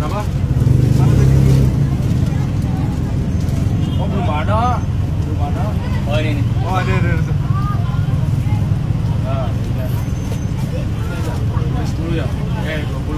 Kenapa? Mana tadi? Oh, belum ada. Belum ada. Oh ini nih. Oh, ada. Nah, ya. Tes dulu ya. 20.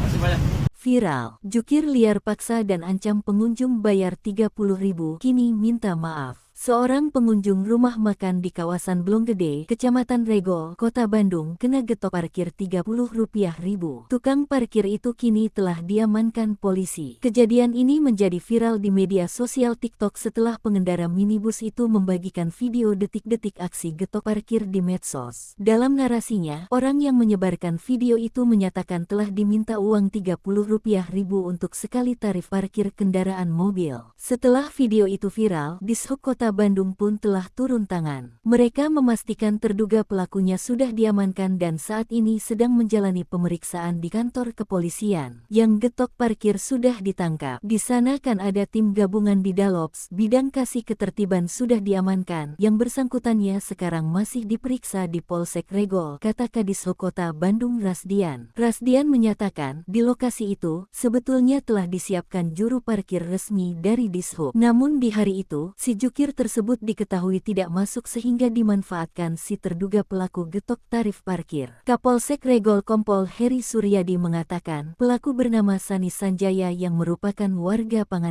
Masih banyak. Viral, jukir liar paksa dan ancam pengunjung bayar 30.000, kini minta maaf. Seorang pengunjung rumah makan di kawasan Blonggede, Kecamatan Regol, Kota Bandung, kena getok parkir Rp30.000. Tukang parkir itu kini telah diamankan polisi. Kejadian ini menjadi viral di media sosial TikTok setelah pengendara minibus itu membagikan video detik-detik aksi getok parkir di medsos. Dalam narasinya, orang yang menyebarkan video itu menyatakan telah diminta uang Rp30.000 untuk sekali tarif parkir kendaraan mobil. Setelah video itu viral, Dishub Kota Bandung pun telah turun tangan. Mereka memastikan terduga pelakunya sudah diamankan dan saat ini sedang menjalani pemeriksaan di kantor kepolisian. Yang getok parkir sudah ditangkap. Di sana kan ada tim gabungan di Dalops, bidang kasih ketertiban sudah diamankan. Yang bersangkutannya sekarang masih diperiksa di Polsek Regol, kata Kadishub Kota Bandung Rasdian. Rasdian menyatakan, di lokasi itu, sebetulnya telah disiapkan juru parkir resmi dari Dishub. Namun di hari itu, si jukir tersebut diketahui tidak masuk sehingga dimanfaatkan si terduga pelaku getok tarif parkir. Kapolsek Regol Kompol Heri Suryadi mengatakan, pelaku bernama Sani Sanjaya yang merupakan warga Pangandaran